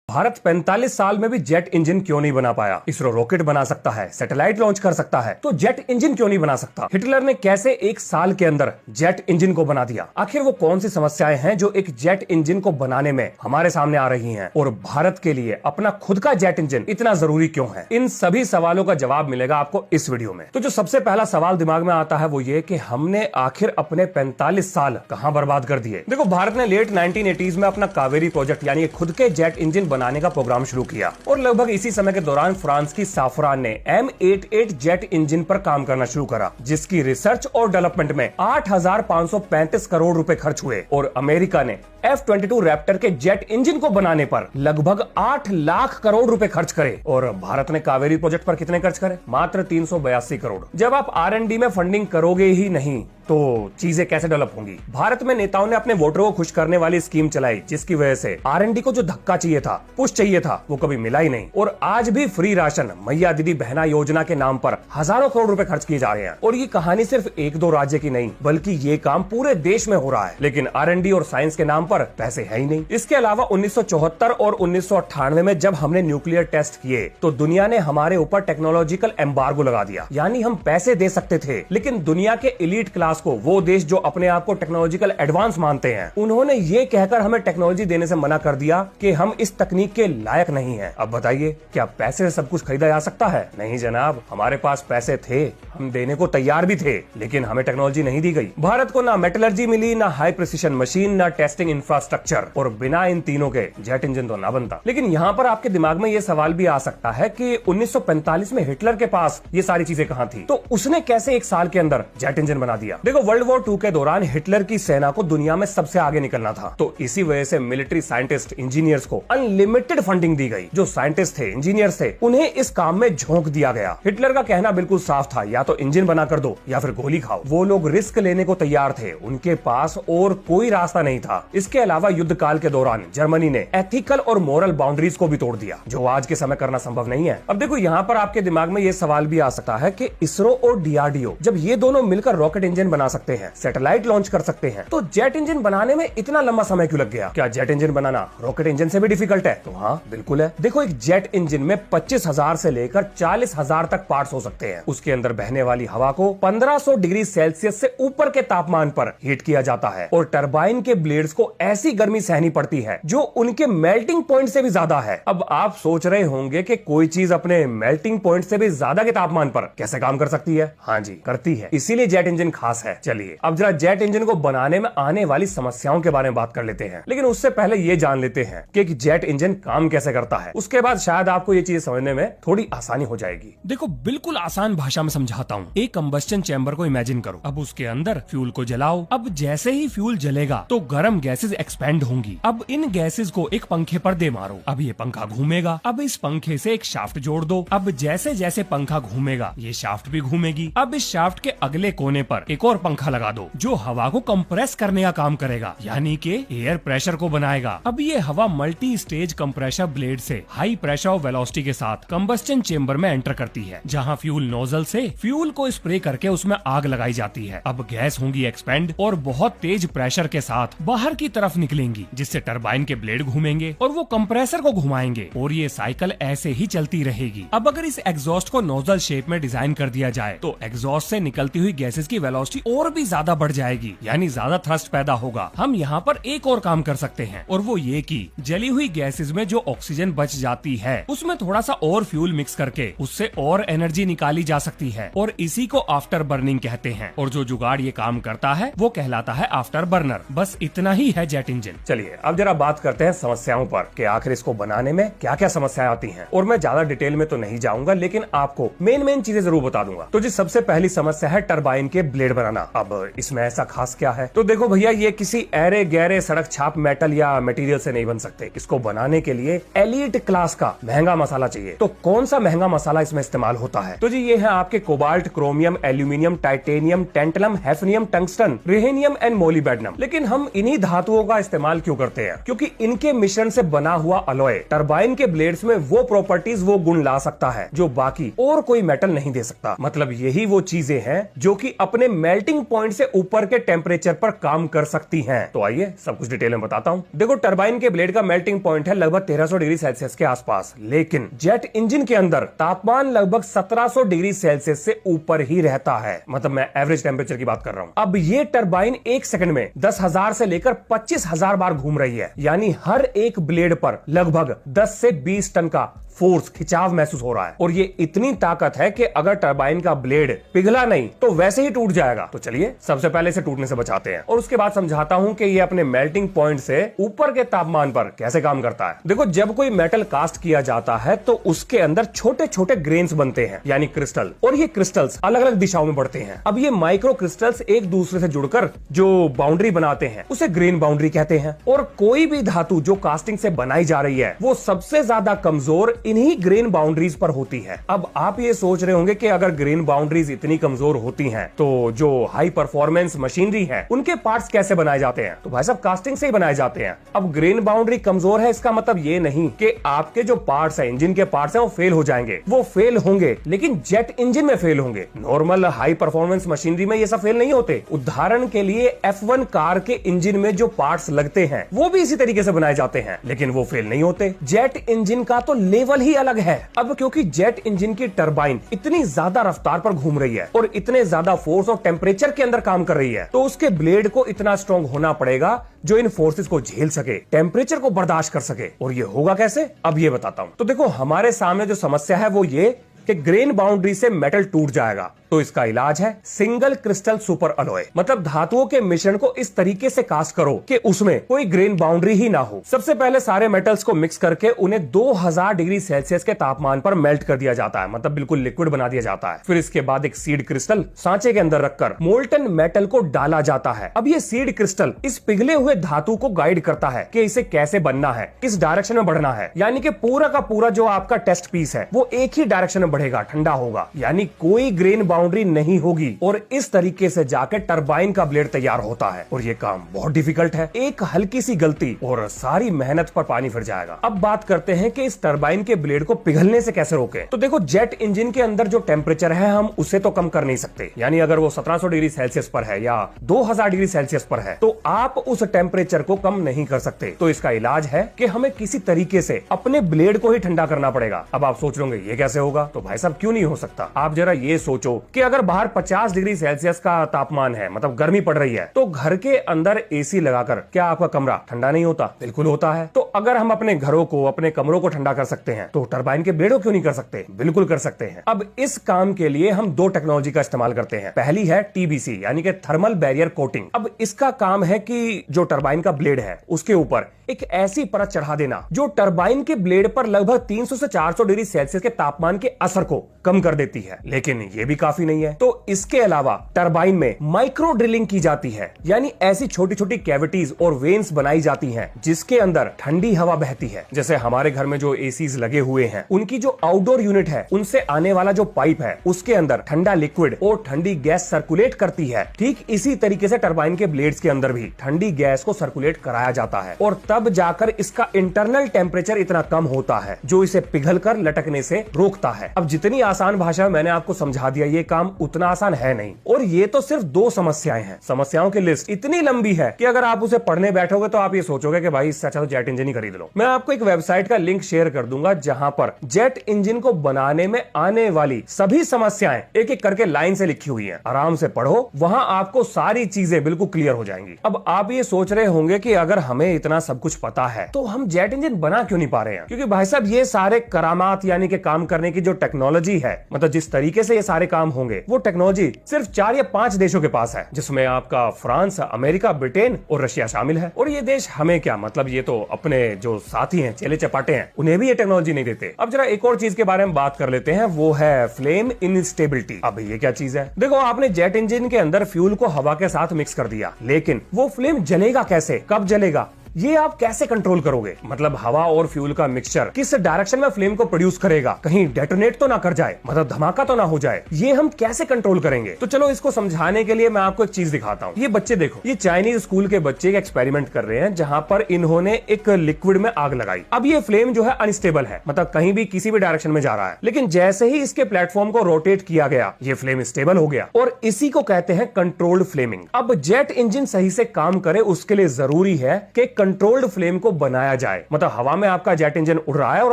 भारत 45 साल में भी जेट इंजन क्यों नहीं बना पाया? इसरो रॉकेट बना सकता है, सैटेलाइट लॉन्च कर सकता है, तो जेट इंजन क्यों नहीं बना सकता? हिटलर ने कैसे एक साल के अंदर जेट इंजन को बना दिया? आखिर वो कौन सी समस्याएं हैं जो एक जेट इंजन को बनाने में हमारे सामने आ रही हैं? और भारत के लिए अपना खुद का जेट इंजन इतना जरूरी क्यों है? इन सभी सवालों का जवाब मिलेगा आपको इस वीडियो में। तो जो सबसे पहला सवाल दिमाग में आता है वो ये कि हमने आखिर अपने 45 साल कहां बर्बाद कर दिए? देखो, भारत ने लेट 1980s में अपना कावेरी प्रोजेक्ट यानी खुद के जेट इंजन बनाने का प्रोग्राम शुरू किया और लगभग इसी समय के दौरान फ्रांस की साफरान ने M88 जेट इंजन पर काम करना शुरू करा, जिसकी रिसर्च और डेवलपमेंट में 8,535 करोड़ रुपए खर्च हुए। और अमेरिका ने F-22 रैप्टर के जेट इंजन को बनाने पर लगभग 8 लाख करोड़ रुपए खर्च करे। और भारत ने कावेरी प्रोजेक्ट पर कितने खर्च करे? मात्र 382 करोड़। जब आप R&D में फंडिंग करोगे ही नहीं तो चीजें कैसे डेवलप होंगी? भारत में नेताओं ने अपने वोटरों को खुश करने वाली स्कीम चलाई, जिसकी वजह से R&D को जो धक्का चाहिए था, पुश चाहिए था, वो कभी मिला ही नहीं। और आज भी फ्री राशन, मैया दीदी बहना योजना के नाम पर हजारों करोड़ रुपए खर्च किए जा रहे हैं। और ये कहानी सिर्फ एक दो राज्य की नहीं, बल्कि ये काम पूरे देश में हो रहा है। लेकिन R&D और साइंस के नाम पर पैसे है ही नहीं। इसके अलावा 1974 और 1998 में जब हमने न्यूक्लियर टेस्ट किए तो दुनिया ने हमारे ऊपर टेक्नोलॉजिकल एम्बार्गो लगा दिया। यानी हम पैसे दे सकते थे, लेकिन दुनिया के एलीट क्लास को, वो देश जो अपने आप को टेक्नोलॉजिकल एडवांस मानते हैं, उन्होंने ये कहकर हमें टेक्नोलॉजी देने से मना कर दिया कि हम इस तकनीक के लायक नहीं हैं। अब बताइए, क्या पैसे से सब कुछ खरीदा जा सकता है? नहीं जनाब, हमारे पास पैसे थे, हम देने को तैयार भी थे, लेकिन हमें टेक्नोलॉजी नहीं दी गई। भारत को ना मेटलर्जी मिली, ना हाई प्रिसिशन मशीन, ना टेस्टिंग इंफ्रास्ट्रक्चर, और बिना इन तीनों के जेट इंजन तो ना बनता। लेकिन यहाँ पर आपके दिमाग में ये सवाल भी आ सकता है कि 1945 में हिटलर के पास ये सारी चीजें कहां थी? तो उसने कैसे एक साल के अंदर जेट इंजन बना दिया? देखो, वर्ल्ड वॉर 2 के दौरान हिटलर की सेना को दुनिया में सबसे आगे निकलना था, तो इसी वजह से मिलिट्री साइंटिस्ट, इंजीनियर्स को अनलिमिटेड फंडिंग दी गई। जो साइंटिस्ट थे, इंजीनियर्स थे, उन्हें इस काम में झोंक दिया गया। हिटलर का कहना बिल्कुल साफ था, या तो इंजन बना कर दो या फिर गोली खाओ। वो लोग रिस्क लेने को तैयार थे, उनके पास और कोई रास्ता नहीं था। इसके अलावा युद्ध काल के दौरान जर्मनी ने एथिकल और मोरल बाउंड्रीज को भी तोड़ दिया, जो आज के समय करना संभव नहीं है। अब देखो, यहाँ पर आपके दिमाग में ये सवाल भी आ सकता है कि इसरो और DRDO जब ये दोनों मिलकर रॉकेट इंजन बना सकते हैं, सैटेलाइट लॉन्च कर सकते हैं, तो जेट इंजन बनाने में इतना लंबा समय क्यों लग गया? क्या जेट इंजन बनाना रॉकेट इंजन से भी डिफिकल्ट है? तो हाँ, बिल्कुल है। देखो, एक जेट इंजन में 25,000 से लेकर 40,000 तक पार्ट्स हो सकते हैं। उसके अंदर बहने वाली हवा को 1500 डिग्री सेल्सियस से ऊपर के तापमान पर हीट किया जाता है, और टरबाइन के ब्लेड्स को ऐसी गर्मी सहनी पड़ती है जो उनके मेल्टिंग पॉइंट से भी ज्यादा है। अब आप सोच रहे होंगे कि कोई चीज अपने मेल्टिंग पॉइंट से भी ज्यादा के तापमान पर कैसे काम कर सकती है? हाँ जी, करती है। इसीलिए जेट इंजन खास है। चलिए अब जरा जेट इंजन को बनाने में आने वाली समस्याओं के बारे में बात कर लेते हैं, लेकिन उससे पहले ये जान लेते हैं कि एक जेट इंजन काम कैसे करता है। उसके बाद शायद आपको ये चीज समझने में थोड़ी आसानी हो जाएगी। देखो, बिल्कुल आसान भाषा में समझाता हूँ। एक कंबस्टन चैम्बर को इमेजिन करो। अब उसके अंदर फ्यूल को जलाओ। अब जैसे ही फ्यूल जलेगा तो गर्म गैसेस एक्सपेंड होंगी। अब इन गैसेस को एक पंखे पर दे मारो। अब ये पंखा घूमेगा। अब इस पंखे से एक शाफ्ट जोड़ दो। अब जैसे जैसे पंखा घूमेगा, ये शाफ्ट भी घूमेगी। अब इस शाफ्ट के अगले कोने पर एक और पंखा लगा दो, जो हवा को कंप्रेस करने का काम करेगा, यानी कि एयर प्रेशर को बनाएगा। अब ये हवा मल्टी स्टेज कंप्रेशर ब्लेड से हाई प्रेशर और वेलोसिटी के साथ कंबस्टन चेंबर में एंटर करती है, जहां फ्यूल नोजल से फ्यूल को स्प्रे करके उसमें आग लगाई जाती है। अब गैस होंगी एक्सपेंड और बहुत तेज प्रेशर के साथ बाहर की तरफ निकलेंगी, जिससे टरबाइन के ब्लेड घूमेंगे और वो कंप्रेसर को घुमाएंगे, और ये साइकिल ऐसे ही चलती रहेगी। अब अगर इस एग्जॉस्ट को नोजल शेप में डिजाइन कर दिया जाए तो एग्जॉस्ट से निकलती हुई गैसेस की वेलोसिटी और भी ज्यादा बढ़ जाएगी, यानी ज्यादा थ्रस्ट पैदा होगा। हम यहाँ पर एक और काम कर सकते हैं, और वो ये कि जली हुई गैसेस में जो ऑक्सीजन बच जाती है, उसमें थोड़ा सा और फ्यूल मिक्स करके उससे और एनर्जी निकाली जा सकती है, और इसी को आफ्टर बर्निंग कहते हैं। और जो जुगाड़ ये काम करता है वो कहलाता है आफ्टर बर्नर। बस इतना ही है जेट इंजन। चलिए अब जरा बात करते हैं समस्याओं पर कि आखिर इसको बनाने में क्या क्या समस्याएं आती हैं। और मैं ज्यादा डिटेल में तो नहीं जाऊंगा, लेकिन आपको मेन चीजें जरूर बता दूंगा। तो जी, सबसे पहली समस्या है टरबाइन के ब्लेड बनाना। अब इसमें ऐसा खास क्या है? तो देखो भैया, ये किसी ऐरे गहरे सड़क छाप मेटल या मटेरियल से नहीं बन सकते। इसको बनाने के लिए एलीट क्लास का महंगा मसाला चाहिए। तो कौन सा महंगा मसाला इसमें इस्तेमाल होता है? तो जी, ये है आपके cobalt, chromium, aluminium, titanium, tantalum, hafnium, tungsten, rhenium and molybdenum. लेकिन हम इन्हीं धातुओं धातुओं का इस्तेमाल क्यों करते हैं? क्योंकि इनके मिश्रण से बना हुआ अलॉय टरबाइन के ब्लेड्स में वो प्रॉपर्टीज, वो गुण ला सकता है जो बाकी और कोई मेटल नहीं दे सकता। मतलब यही वो चीजें हैं जो कि अपने मेल्टिंग पॉइंट से ऊपर के टेम्परेचर पर काम कर सकती हैं। तो आइए सब कुछ डिटेल में बताता हूं। देखो, टरबाइन के ब्लेड का मेल्टिंग पॉइंट है लगभग 1300 डिग्री सेल्सियस के आसपास, लेकिन जेट इंजन के अंदर तापमान लगभग 1700 डिग्री सेल्सियस से ऊपर ही रहता है। मतलब मैं एवरेज टेम्परेचर की बात कर रहा हूं। अब ये टरबाइन एक सेकंड में 10,000 से लेकर 25,000 बार घूम रही है, यानी हर एक ब्लेड पर लगभग 10 से 20 टन का फोर्स, खिंचाव महसूस हो रहा है। और ये इतनी ताकत है कि अगर टरबाइन का ब्लेड पिघला नहीं तो वैसे ही टूट जाएगा। तो चलिए सबसे पहले इसे टूटने से बचाते हैं और उसके बाद समझाता हूं कि ये अपने मेल्टिंग पॉइंट से ऊपर के तापमान पर कैसे काम करता है। देखो, जब कोई मेटल कास्ट किया जाता है तो उसके अंदर छोटे छोटे ग्रेन्स बनते हैं, यानी क्रिस्टल, और ये क्रिस्टल्स अलग अलग दिशाओं में बढ़ते हैं। अब ये माइक्रो क्रिस्टल्स एक दूसरे से जुड़कर जो बाउंड्री बनाते हैं उसे ग्रेन बाउंड्री कहते हैं। और कोई भी धातु जो कास्टिंग से बनाई जा रही है वो सबसे ज्यादा कमजोर इन्हीं ग्रेन बाउंड्रीज पर होती है। अब आप ये सोच रहे होंगे कि अगर ग्रेन बाउंड्रीज इतनी कमजोर होती हैं तो जो हाई परफॉर्मेंस मशीनरी है उनके पार्ट्स कैसे बनाए जाते हैं? तो भाई साहब, कास्टिंग से ही बनाए जाते हैं। अब ग्रेन बाउंड्री कमजोर है इसका मतलब ये नहीं कि आपके जो पार्ट्स है, इंजन के पार्ट्स है, वो फेल हो जाएंगे। वो फेल होंगे, लेकिन जेट इंजन में फेल होंगे। नॉर्मल हाई परफॉर्मेंस मशीनरी में ये सब फेल नहीं होते। उदाहरण के लिए F1 कार के इंजन में जो पार्ट्स लगते हैं वो भी इसी तरीके से बनाए जाते हैं, लेकिन वो फेल नहीं होते। जेट इंजन का तो लेवल ही अलग है। अब क्योंकि जेट इंजन की टरबाइन इतनी ज्यादा रफ्तार पर घूम रही है और इतने ज्यादा फोर्स और टेम्परेचर के अंदर काम कर रही है, तो उसके ब्लेड को इतना स्ट्रांग होना पड़ेगा जो इन फोर्सेस को झेल सके, टेम्परेचर को बर्दाश्त कर सके। और ये होगा कैसे, अब ये बताता हूं। तो देखो, हमारे सामने जो समस्या है वो ये कि ग्रेन बाउंड्री से मेटल टूट जाएगा। तो इसका इलाज है सिंगल क्रिस्टल सुपर अलॉय। मतलब धातुओं के मिश्रण को इस तरीके से कास्ट करो कि उसमें कोई ग्रेन बाउंड्री ही ना हो। सबसे पहले सारे मेटल्स को मिक्स करके उन्हें 2000 डिग्री सेल्सियस के तापमान पर मेल्ट कर दिया जाता है, मतलब बिल्कुल लिक्विड बना दिया जाता है। फिर इसके बाद एक सीड क्रिस्टल सांचे के अंदर रखकर मोल्टन मेटल को डाला जाता है। अब ये सीड क्रिस्टल इस पिघले हुए धातु को गाइड करता है कि इसे कैसे बनना है, किस डायरेक्शन में बढ़ना है। यानी कि पूरा का पूरा जो आपका टेस्ट पीस है वो एक ही डायरेक्शन में बढ़ेगा, ठंडा होगा, यानी कोई ग्रेन बाउंड्री नहीं होगी। और इस तरीके से जाकर टरबाइन का ब्लेड तैयार होता है। और ये काम बहुत डिफिकल्ट है। एक हल्की सी गलती और सारी मेहनत पर पानी फिर जाएगा। अब बात करते हैं कि इस टरबाइन के ब्लेड को पिघलने से कैसे रोकें। तो देखो, जेट इंजन के अंदर जो टेम्परेचर है हम उसे तो कम कर नहीं सकते। यानी अगर वो 1700 डिग्री सेल्सियस पर है या 2000 डिग्री सेल्सियस पर है तो आप उस टेम्परेचर को कम नहीं कर सकते। तो इसका इलाज है कि हमें किसी तरीके से अपने ब्लेड को ही ठंडा करना पड़ेगा। अब आप सोच रहे होंगे ये कैसे होगा? तो भाई साहब, क्यों नहीं हो सकता। आप जरा ये सोचो कि अगर बाहर 50 डिग्री सेल्सियस का तापमान है, मतलब गर्मी पड़ रही है, तो घर के अंदर एसी लगाकर क्या आपका कमरा ठंडा नहीं होता? बिल्कुल होता है। तो अगर हम अपने घरों को, अपने कमरों को ठंडा कर सकते हैं तो टरबाइन के ब्लेड को क्यों नहीं कर सकते? बिल्कुल कर सकते हैं। अब इस काम के लिए हम दो टेक्नोलॉजी का इस्तेमाल करते हैं। पहली है TBC, यानी कि थर्मल बैरियर कोटिंग। अब इसका काम है कि जो टरबाइन का ब्लेड है उसके ऊपर एक ऐसी परत चढ़ा देना जो टरबाइन के ब्लेड पर लगभग 300 से 400 डिग्री सेल्सियस के तापमान के असर को कम कर देती है। लेकिन ये भी काफी नहीं है। तो इसके अलावा टरबाइन में माइक्रो ड्रिलिंग की जाती है, यानी ऐसी छोटी छोटी कैविटीज और वेन्स बनाई जाती हैं जिसके अंदर ठंडी हवा बहती है। जैसे हमारे घर में जो एसीज लगे हुए हैं उनकी जो आउटडोर यूनिट है उनसे आने वाला जो पाइप है उसके अंदर ठंडा लिक्विड और ठंडी गैस सर्कुलेट करती है। ठीक इसी तरीके से टरबाइन के ब्लेड्स के अंदर भी ठंडी गैस को सर्कुलेट कराया जाता है और तब जाकर इसका इंटरनल टेम्परेचर इतना कम होता है जो इसे पिघलकर लटकने से रोकता है। अब जितनी आसान भाषा में मैंने आपको समझा दिया, ये काम उतना आसान है नहीं। और ये तो सिर्फ दो समस्याएं हैं। समस्याओं की लिस्ट इतनी लंबी है कि अगर आप उसे पढ़ने बैठोगे तो आप ये सोचोगे कि भाई इससे अच्छा तो जेट इंजन ही खरीद लो। मैं आपको एक वेबसाइट का लिंक शेयर कर दूंगा जहां पर जेट इंजन को बनाने में आने वाली सभी समस्याएं एक एक करके लाइन से लिखी हुई हैं। आराम से पढ़ो, वहां आपको सारी चीजें बिल्कुल क्लियर हो जाएंगी। अब आप ये सोच रहे होंगे कि अगर हमें इतना सब कुछ पता है तो हम जेट इंजन बना क्यों नहीं पा रहे हैं? क्योंकि भाई साहब, ये सारे करामात यानी कि काम करने की जो टेक्नोलॉजी है, मतलब जिस तरीके से ये सारे काम होंगे, वो टेक्नोलॉजी सिर्फ 4 या 5 देशों के पास है, जिसमें आपका फ्रांस, अमेरिका, ब्रिटेन और रशिया शामिल है। और ये देश हमें क्या, मतलब ये तो अपने जो साथी हैं, चेले चपाटे हैं, उन्हें भी ये टेक्नोलॉजी नहीं देते। अब जरा एक और चीज के बारे में बात कर लेते हैं, वो है फ्लेम इंस्टेबिलिटी। अब ये क्या चीज है? देखो, आपने जेट इंजन के अंदर फ्यूल को हवा के साथ मिक्स कर दिया, लेकिन वो फ्लेम जलेगा कैसे, कब जलेगा, ये आप कैसे कंट्रोल करोगे? मतलब हवा और फ्यूल का मिक्सचर किस डायरेक्शन में फ्लेम को प्रोड्यूस करेगा, कहीं डेटोनेट तो ना कर जाए, मतलब धमाका तो ना हो जाए, ये हम कैसे कंट्रोल करेंगे? तो चलो इसको समझाने के लिए मैं आपको एक चीज दिखाता हूँ। ये बच्चे देखो, ये चाइनीज स्कूल के बच्चे एक एक्सपेरिमेंट कर रहे हैं जहां पर इन्होंने एक लिक्विड में आग लगाई। अब ये फ्लेम जो है अनस्टेबल है, मतलब कहीं भी किसी भी डायरेक्शन में जा रहा है, लेकिन जैसे ही इसके प्लेटफॉर्म को रोटेट किया गया ये फ्लेम स्टेबल हो गया और इसी को कहते हैं कंट्रोल्ड फ्लेमिंग। अब जेट इंजन सही से काम करे उसके लिए जरूरी है कि कंट्रोल्ड फ्लेम को बनाया जाए। मतलब हवा में आपका जेट इंजन उड़ रहा है और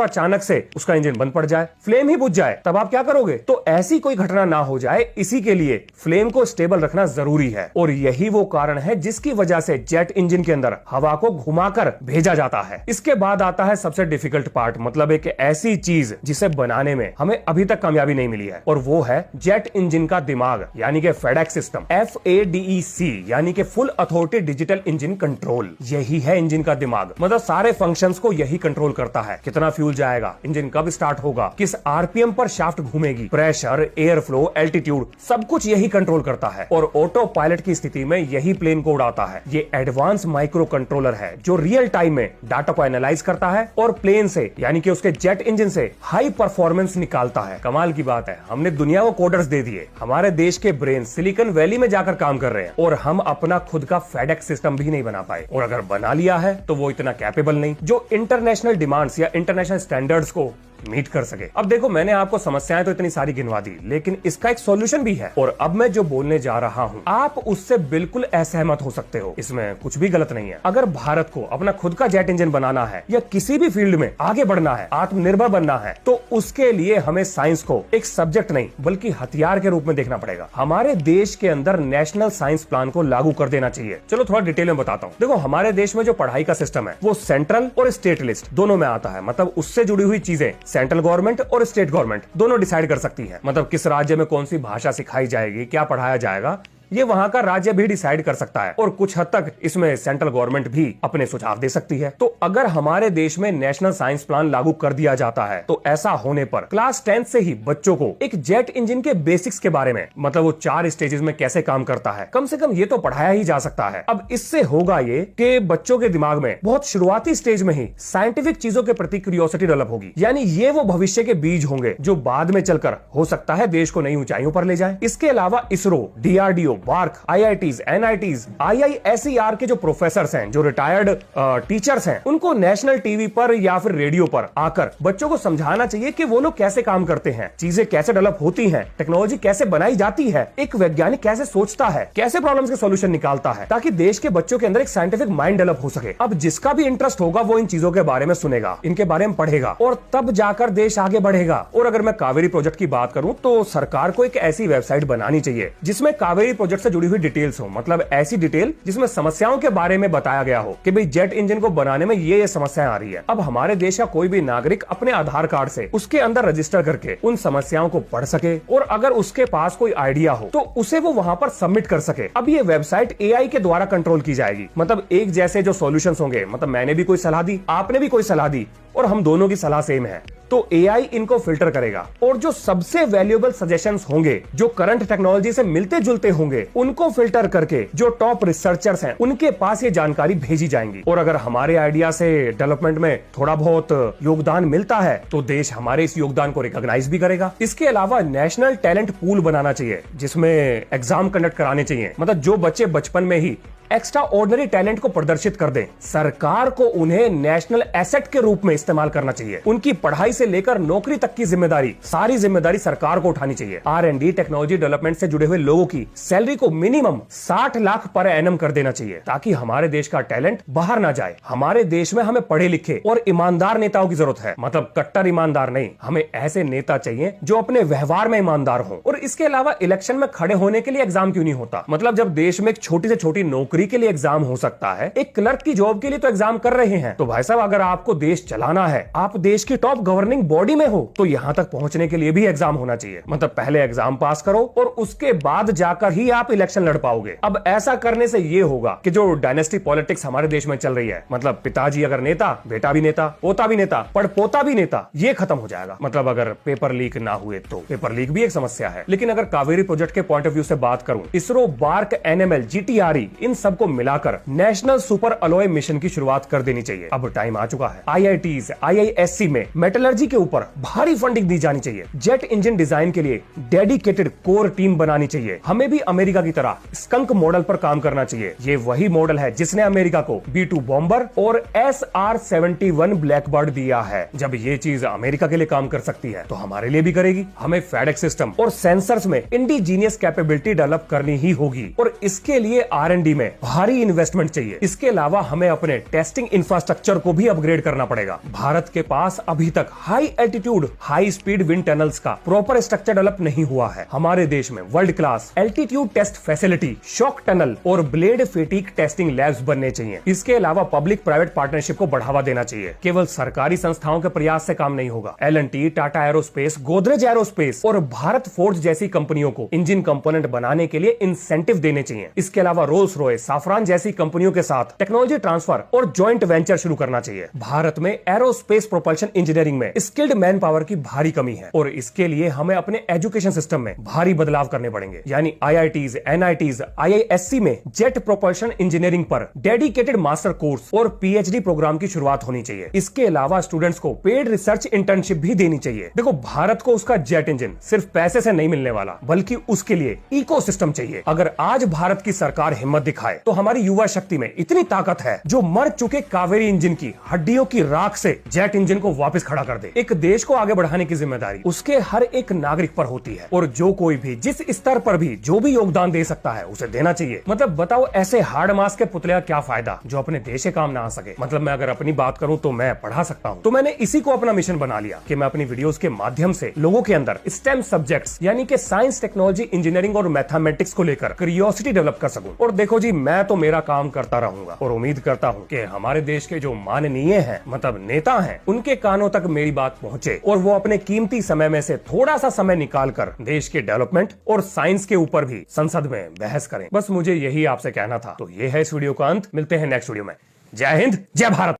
अचानक से उसका इंजन बंद पड़ जाए, फ्लेम ही बुझ जाए, तब आप क्या करोगे? तो ऐसी कोई घटना ना हो जाए, इसी के लिए फ्लेम को स्टेबल रखना जरूरी है। और यही वो कारण है जिसकी वजह से जेट इंजन के अंदर हवा को घुमाकर भेजा जाता है। इसके बाद आता है सबसे डिफिकल्ट पार्ट, मतलब एक ऐसी चीज जिसे बनाने में हमें अभी तक कामयाबी नहीं मिली है, और वो है जेट इंजन का दिमाग, यानी कि FADEC सिस्टम, FADEC, यानी कि full authority digital engine control. यही है इंजन का दिमाग, मतलब सारे फंक्शंस को यही कंट्रोल करता है। कितना फ्यूल जाएगा, इंजन कब स्टार्ट होगा, किस RPM पर शाफ्ट घूमेगी, प्रेशर, एयर फ्लो, एल्टीट्यूड, सब कुछ यही कंट्रोल करता है। और ऑटो पायलट की स्थिति में यही प्लेन को उड़ाता है। ये एडवांस माइक्रो कंट्रोलर है जो रियल टाइम में डाटा को एनालाइज करता है और प्लेन से, यानी कि उसके जेट इंजन से हाई परफॉर्मेंस निकालता है। कमाल की बात है, हमने दुनिया को कोडर्स दे दिए, हमारे देश के ब्रेन सिलिकॉन वैली में जाकर काम कर रहे हैं और हम अपना खुद का FADEC सिस्टम भी नहीं बना पाए, और अगर बना लिया है तो वो इतना कैपेबल नहीं जो इंटरनेशनल डिमांड्स या इंटरनेशनल स्टैंडर्ड्स को मीट कर सके। अब देखो, मैंने आपको समस्याएं तो इतनी सारी गिनवा दी, लेकिन इसका एक सॉल्यूशन भी है, और अब मैं जो बोलने जा रहा हूं आप उससे बिल्कुल असहमत हो सकते हो, इसमें कुछ भी गलत नहीं है। अगर भारत को अपना खुद का जेट इंजन बनाना है या किसी भी फील्ड में आगे बढ़ना है, आत्मनिर्भर बनना है, तो उसके लिए हमें साइंस को एक सब्जेक्ट नहीं बल्कि हथियार के रूप में देखना पड़ेगा। हमारे देश के अंदर नेशनल साइंस प्लान को लागू कर देना चाहिए। चलो थोड़ा डिटेल में बताता हूँ। देखो, हमारे देश में जो पढ़ाई का सिस्टम है वो सेंट्रल और स्टेट लिस्ट दोनों में आता है, मतलब उससे जुड़ी हुई चीजें सेंट्रल गवर्नमेंट और स्टेट गवर्नमेंट दोनों डिसाइड कर सकती है। मतलब किस राज्य में कौन सी भाषा सिखाई जाएगी, क्या पढ़ाया जाएगा, ये वहां का राज्य भी डिसाइड कर सकता है, और कुछ हद तक इसमें सेंट्रल गवर्नमेंट भी अपने सुझाव दे सकती है। तो अगर हमारे देश में नेशनल साइंस प्लान लागू कर दिया जाता है तो ऐसा होने पर क्लास 10 से ही बच्चों को एक जेट इंजन के बेसिक्स के बारे में, मतलब वो 4 स्टेजेस में कैसे काम करता है, कम से कम ये तो पढ़ाया ही जा सकता है। अब इससे होगा ये कि बच्चों के दिमाग में बहुत शुरुआती स्टेज में ही साइंटिफिक चीजों के प्रति क्यूरियोसिटी डेवलप होगी, यानी ये वो भविष्य के बीज होंगे जो बाद में चलकर हो सकता है देश को नई ऊंचाइयों पर ले जाए। इसके अलावा ISRO, DRDO, BARC, IITs, NITs, IISER के जो प्रोफेसर हैं, जो रिटायर्ड टीचर्स हैं, उनको नेशनल टीवी पर या फिर रेडियो पर आकर बच्चों को समझाना चाहिए कि वो लोग कैसे काम करते हैं, चीजें कैसे डेवलप होती हैं, टेक्नोलॉजी कैसे बनाई जाती है, एक वैज्ञानिक कैसे सोचता है, कैसे प्रॉब्लम्स के सॉल्यूशन निकालता है, ताकि देश के बच्चों के अंदर एक साइंटिफिक माइंड डेवलप हो सके। अब जिसका भी इंटरेस्ट होगा वो इन चीजों के बारे में सुनेगा, इनके बारे में पढ़ेगा, और तब जाकर देश आगे बढ़ेगा। और अगर मैं कावेरी प्रोजेक्ट की बात करूं तो सरकार को एक ऐसी वेबसाइट बनानी चाहिए जिसमें कावेरी प्रोजेक्ट से जुड़ी हुई डिटेल्स हो, मतलब ऐसी डिटेल जिसमें समस्याओं के बारे में बताया गया हो कि भाई जेट इंजन को बनाने में ये समस्याएं आ रही है। अब हमारे देश का कोई भी नागरिक अपने आधार कार्ड से उसके अंदर रजिस्टर करके उन समस्याओं को पढ़ सके, और अगर उसके पास कोई आइडिया हो तो उसे वो वहां पर सबमिट कर सके। अब ये वेबसाइट AI के द्वारा कंट्रोल की जाएगी, मतलब एक जैसे जो सॉल्यूशंस होंगे, मतलब मैंने भी कोई सलाह दी, आपने भी कोई सलाह दी, और हम दोनों की सलाह सेम है, तो AI इनको फिल्टर करेगा, और जो सबसे वैल्यूएबल सजेशंस होंगे, जो करंट टेक्नोलॉजी से मिलते जुलते होंगे, उनको फिल्टर करके जो टॉप रिसर्चर्स हैं उनके पास ये जानकारी भेजी जाएंगी। और अगर हमारे आइडिया से डेवलपमेंट में थोड़ा बहुत योगदान मिलता है तो देश हमारे इस योगदान को रिकॉग्नाइज भी करेगा। इसके अलावा नेशनल टैलेंट पूल बनाना चाहिए जिसमें एग्जाम कंडक्ट कराने चाहिए, मतलब जो बच्चे बचपन में ही एक्स्ट्रा ऑर्डिनरी टैलेंट को प्रदर्शित कर दें, सरकार को उन्हें नेशनल एसेट के रूप में इस्तेमाल करना चाहिए। उनकी पढ़ाई से लेकर नौकरी तक की जिम्मेदारी, सारी जिम्मेदारी सरकार को उठानी चाहिए। R&D टेक्नोलॉजी डेवलपमेंट से जुड़े हुए लोगों की सैलरी को मिनिमम 60 लाख पर एनम कर देना चाहिए, ताकि हमारे देश का टैलेंट बाहर ना जाए। हमारे देश में हमें पढ़े लिखे और ईमानदार नेताओं की जरूरत है, मतलब कट्टर ईमानदार नहीं, हमें ऐसे नेता चाहिए जो अपने व्यवहार में ईमानदार हो। और इसके अलावा इलेक्शन में खड़े होने के लिए एग्जाम क्यों नहीं होता? मतलब जब देश में एक छोटी से छोटी नौकरी के लिए एग्जाम हो सकता है, एक क्लर्क की जॉब के लिए तो एग्जाम कर रहे हैं, तो भाई साहब अगर आपको देश चलाना है, आप देश की टॉप गवर्निंग बॉडी में हो, तो यहां तक पहुंचने के लिए भी एग्जाम होना चाहिए। मतलब पहले एग्जाम पास करो और उसके बाद जाकर ही आप इलेक्शन लड़ पाओगे। अब ऐसा करने से ये होगा कि जो डायनेस्टी पॉलिटिक्स हमारे देश में चल रही है, मतलब पिताजी अगर नेता, बेटा भी नेता, पोता भी नेता, पड़पोता भी नेता, ये खत्म हो जाएगा। मतलब अगर पेपर लीक ना हुए तो पेपर लीक भी एक समस्या है। लेकिन अगर कावेरी प्रोजेक्ट के पॉइंट ऑफ व्यू से बात करूं, इसरो, बार्क, NML, GTRE इन सबको मिलाकर नेशनल सुपर अलॉय मिशन की शुरुआत कर देनी चाहिए। अब टाइम आ चुका है। IITs, IISc में मेटलर्जी के ऊपर भारी फंडिंग दी जानी चाहिए। जेट इंजन डिजाइन के लिए डेडिकेटेड कोर टीम बनानी चाहिए। हमें भी अमेरिका की तरह स्कंक मॉडल पर काम करना चाहिए। ये वही मॉडल है जिसने अमेरिका को B-2 बॉम्बर और SR-71 ब्लैकबर्ड दिया है। जब ये चीज अमेरिका के लिए काम कर सकती है तो हमारे लिए भी करेगी। हमें फेडेक्स सिस्टम और सेंसर्स में इंडिजीनियस कैपेबिलिटी डेवलप करनी ही होगी और इसके लिए R&D में भारी इन्वेस्टमेंट चाहिए। इसके अलावा हमें अपने टेस्टिंग इंफ्रास्ट्रक्चर को भी अपग्रेड करना पड़ेगा। भारत के पास अभी तक high altitude high speed wind tunnels का प्रॉपर स्ट्रक्चर डेवलप नहीं हुआ है। हमारे देश में world class altitude test facility, shock tunnel और ब्लेड फेटिक टेस्टिंग लैब्स बनने चाहिए। इसके अलावा पब्लिक प्राइवेट पार्टनरशिप को बढ़ावा देना चाहिए। केवल सरकारी संस्थाओं के प्रयास से काम नहीं होगा। L&T, Tata aerospace, Godrej aerospace और भारत फोर्ज जैसी कंपनियों को इंजन कंपोनेंट बनाने के लिए इंसेंटिव देने चाहिए। इसके अलावा रोल्स रॉयस, साफरान जैसी कंपनियों के साथ टेक्नोलॉजी ट्रांसफर और जॉइंट वेंचर शुरू करना चाहिए। भारत में एरोस्पेस प्रोपल्शन इंजीनियरिंग में स्किल्ड मैन पावर की भारी कमी है और इसके लिए हमें अपने एजुकेशन सिस्टम में भारी बदलाव करने पड़ेंगे। यानी IITs, NITs, IISc में जेट प्रोपल्शन इंजीनियरिंग पर डेडिकेटेड मास्टर कोर्स और PhD प्रोग्राम की शुरुआत होनी चाहिए। इसके अलावा स्टूडेंट्स को पेड रिसर्च इंटर्नशिप भी देनी चाहिए। देखो, भारत को उसका जेट इंजन सिर्फ पैसे से नहीं मिलने वाला, बल्कि उसके लिए इकोसिस्टम चाहिए। अगर आज भारत की सरकार हिम्मत दिखाए तो हमारी युवा शक्ति में इतनी ताकत है जो मर चुके कावेरी इंजन की हड्डियों की राख से जेट इंजन को वापस खड़ा कर दे। एक देश को आगे बढ़ाने की जिम्मेदारी उसके हर एक नागरिक पर होती है और जो कोई भी जिस स्तर पर भी जो भी योगदान दे सकता है उसे देना चाहिए। मतलब बताओ, ऐसे हार्ड मास के पुतले का क्या फायदा जो अपने देश के काम ना आ सके। मतलब मैं अगर अपनी बात करूं तो मैं पढ़ा सकता हूं, तो मैंने इसी को अपना मिशन बना लिया कि मैं अपनी वीडियोस के माध्यम से लोगों के अंदर स्टेम सब्जेक्ट्स यानी कि साइंस, टेक्नोलॉजी, इंजीनियरिंग और मैथमेटिक्स को लेकर क्यूरियोसिटी डेवलप कर सकूं। और देखो जी, मैं तो मेरा काम करता रहूंगा और उम्मीद करता हूं कि हमारे देश के जो माननीय हैं, मतलब नेता हैं, उनके कानों तक मेरी बात पहुंचे और वो अपने कीमती समय में से थोड़ा सा समय निकालकर देश के डेवलपमेंट और साइंस के ऊपर भी संसद में बहस करें। बस मुझे यही आपसे कहना था। तो ये है इस वीडियो का अंत। मिलते हैं नेक्स्ट वीडियो में। जय हिंद, जय भारत।